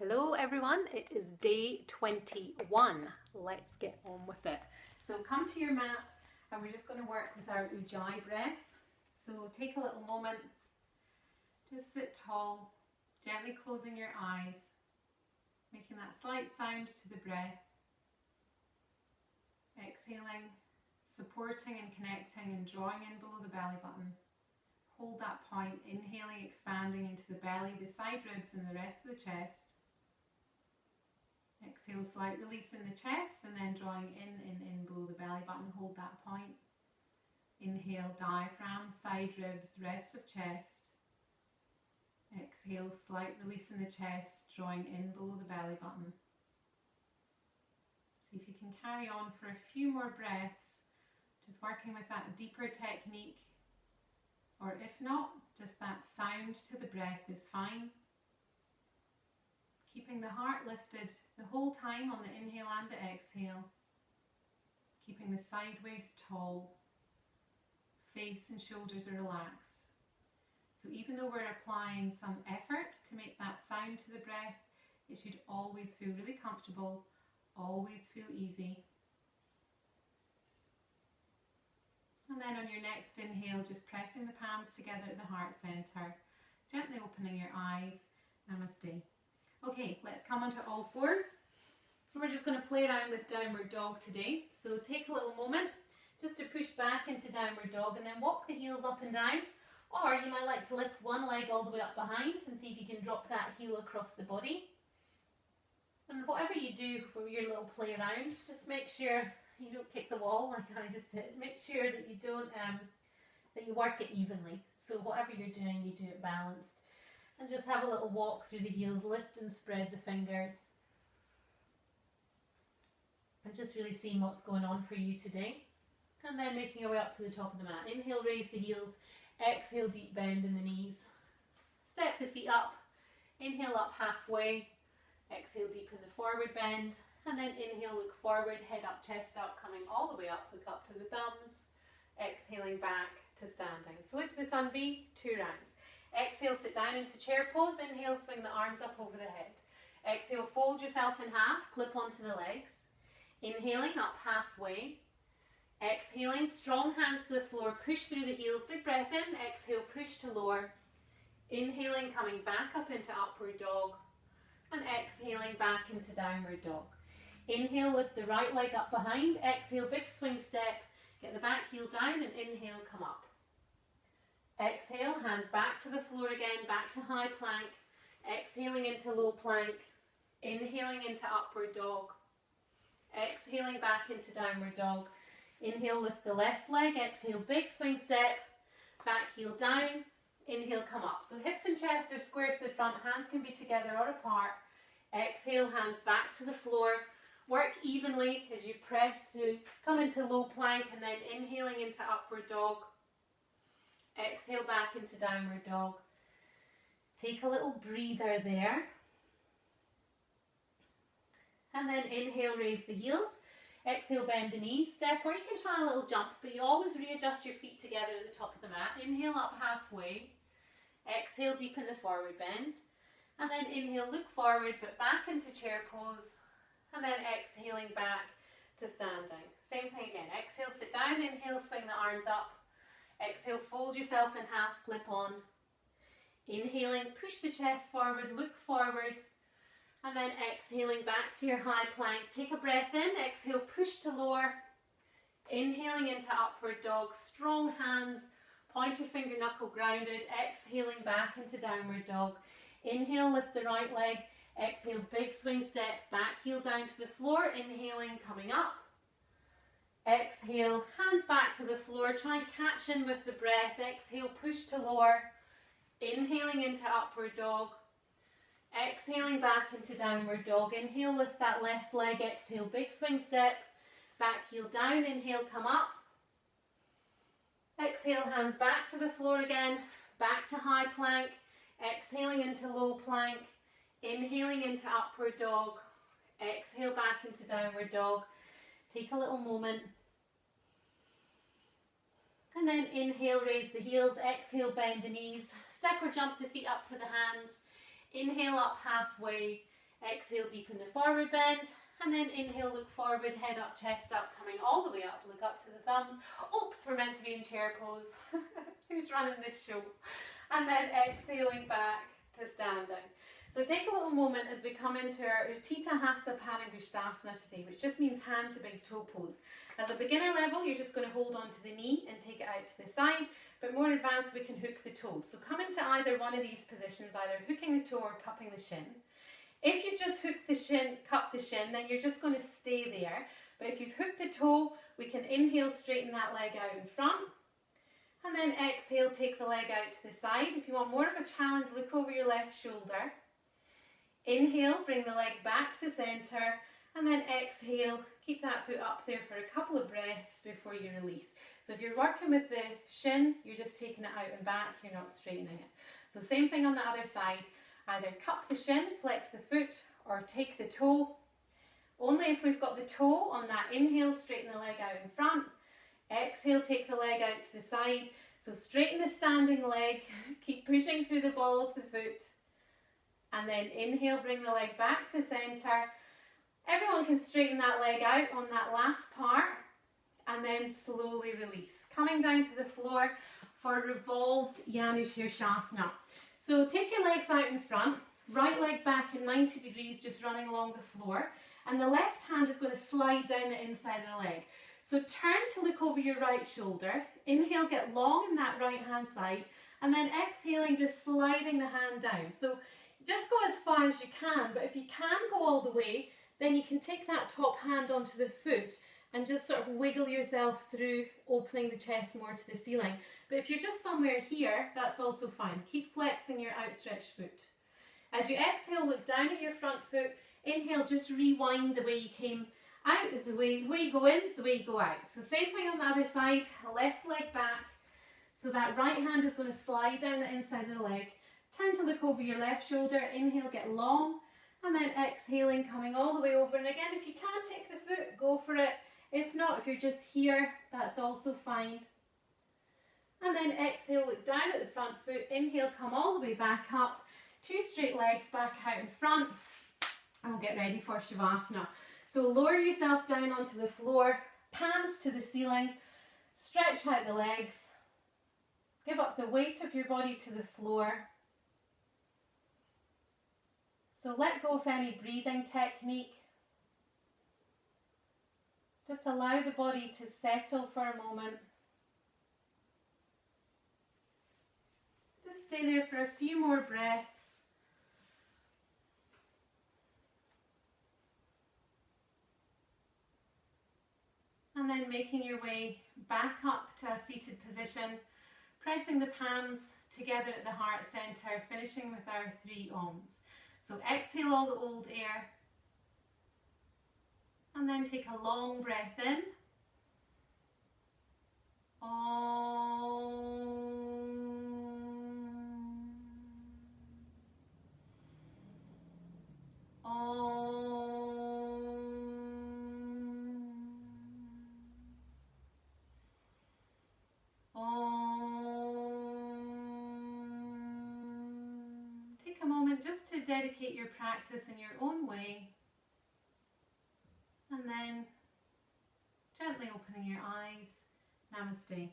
Hello everyone, it is day 21. Let's get on with it. So come to your mat and we're just going to work with our Ujjayi breath. So take a little moment, just sit tall, gently closing your eyes, making that slight sound to the breath. Exhaling, supporting and connecting and drawing in below the belly button. Hold that point, inhaling, expanding into the belly, the side ribs and the rest of the chest. Exhale, slight release in the chest and then drawing in below the belly button. Hold that point. Inhale, diaphragm, side ribs, rest of chest. Exhale, slight release in the chest, drawing in below the belly button. See if you can carry on for a few more breaths, just working with that deeper technique. Or if not, just that sound to the breath is fine. Keeping the heart lifted the whole time on the inhale and the exhale. Keeping the side waist tall. Face and shoulders are relaxed. So even though we're applying some effort to make that sound to the breath, it should always feel really comfortable, always feel easy. And then on your next inhale, just pressing the palms together at the heart center, gently opening your eyes. Namaste. Okay, let's come onto all fours. We're just going to play around with downward dog today. So take a little moment just to push back into downward dog and then walk the heels up and down. Or you might like to lift one leg all the way up behind and see if you can drop that heel across the body. And whatever you do for your little play around, just make sure you don't kick the wall like I just did. Make sure that you don't, that you work it evenly. So whatever you're doing, you do it balanced. And just have a little walk through the heels, lift and spread the fingers. And just really seeing what's going on for you today. And then making your way up to the top of the mat. Inhale, raise the heels. Exhale, deep bend in the knees. Step the feet up. Inhale up halfway. Exhale, deepen the forward bend. And then inhale, look forward, head up, chest up, coming all the way up. Look up to the thumbs. Exhaling back to standing. So look to the sun B, 2 rounds. Exhale, sit down into chair pose. Inhale, swing the arms up over the head. Exhale, fold yourself in half, clip onto the legs. Inhaling up halfway. Exhaling, strong hands to the floor, push through the heels, big breath in. Exhale, push to lower. Inhaling, coming back up into upward dog. And exhaling back into downward dog. Inhale, lift the right leg up behind. Exhale, big swing step. Get the back heel down and inhale, come up. Exhale, hands back to the floor again, back to high plank. Exhaling into low plank. Inhaling into upward dog. Exhaling back into downward dog. Inhale, lift the left leg. Exhale, big swing step. Back heel down. Inhale, come up. So hips and chest are square to the front. Hands can be together or apart. Exhale, hands back to the floor. Work evenly as you press to come into low plank and then inhaling into upward dog. Exhale back into downward dog. Take a little breather there. And then inhale, raise the heels. Exhale, bend the knees, step, or you can try a little jump, but you always readjust your feet together at the top of the mat. Inhale up halfway. Exhale, deepen the forward bend. And then inhale, look forward, but back into chair pose. And then exhaling back to standing. Same thing again. Exhale, sit down. Inhale, swing the arms up. Exhale, fold yourself in half, clip on. Inhaling, push the chest forward, look forward. And then exhaling back to your high plank. Take a breath in. Exhale, push to lower. Inhaling into upward dog. Strong hands, pointer finger knuckle grounded. Exhaling back into downward dog. Inhale, lift the right leg. Exhale, big swing step, back heel down to the floor. Inhaling, coming up. Exhale, hands back to the floor. Try and catch in with the breath. Exhale, push to lower. Inhaling into upward dog. Exhaling back into downward dog. Inhale, lift that left leg. Exhale, big swing step. Back heel down. Inhale, come up. Exhale, hands back to the floor again. Back to high plank. Exhaling into low plank. Inhaling into upward dog. Exhale back into downward dog. Take a little moment. And then inhale, raise the heels. Exhale, bend the knees. Step or jump the feet up to the hands. Inhale up halfway. Exhale, deepen the forward bend. And then inhale, look forward, head up, chest up, coming all the way up. Look up to the thumbs. Oops, we're meant to be in chair pose. Who's running this show? And then exhaling back to standing. So take a little moment as we come into our Utthita Hasta Panangushtasana today, which just means hand to big toe pose. As a beginner level, you're just going to hold on to the knee and take it out to the side, but more advanced, we can hook the toes. So come into either one of these positions, either hooking the toe or cupping the shin. If you've just hooked the shin, cupped the shin, then you're just going to stay there. But if you've hooked the toe, we can inhale, straighten that leg out in front. And then exhale, take the leg out to the side. If you want more of a challenge, look over your left shoulder. Inhale, bring the leg back to centre. And then exhale, keep that foot up there for a couple of breaths before you release. So if you're working with the shin, you're just taking it out and back, you're not straightening it. So same thing on the other side. Either cup the shin, flex the foot, or take the toe. Only if we've got the toe on that inhale, straighten the leg out in front. Exhale, take the leg out to the side. So straighten the standing leg, keep pushing through the ball of the foot. And then inhale, bring the leg back to centre. Everyone can straighten that leg out on that last part. And then slowly release. Coming down to the floor for revolved Janu Shirshasana. So take your legs out in front, right leg back at 90 degrees, just running along the floor, and the left hand is going to slide down the inside of the leg. So turn to look over your right shoulder, inhale, get long in that right hand side, and then exhaling, just sliding the hand down. So just go as far as you can, but if you can go all the way, then you can take that top hand onto the foot and just sort of wiggle yourself through, opening the chest more to the ceiling. But if you're just somewhere here, that's also fine. Keep flexing your outstretched foot. As you exhale, look down at your front foot. Inhale, just rewind the way you came out. Is the way you go in is the way you go out. So same thing on the other side, left leg back. So that right hand is going to slide down the inside of the leg. Turn to look over your left shoulder. Inhale, get long. And then exhaling, coming all the way over. And again, if you can take the foot, go for it. If not, if you're just here, that's also fine. And then exhale, look down at the front foot. Inhale, come all the way back up. Two straight legs back out in front. And we'll get ready for Shavasana. So lower yourself down onto the floor, palms to the ceiling. Stretch out the legs. Give up the weight of your body to the floor. So let go of any breathing technique. Just allow the body to settle for a moment. Just stay there for a few more breaths. And then making your way back up to a seated position, pressing the palms together at the heart center, finishing with our 3 Oms. So exhale all the old air. And then take a long breath in. Om. Om. Om. Take a moment just to dedicate your practice in your own way. And then gently opening your eyes. Namaste.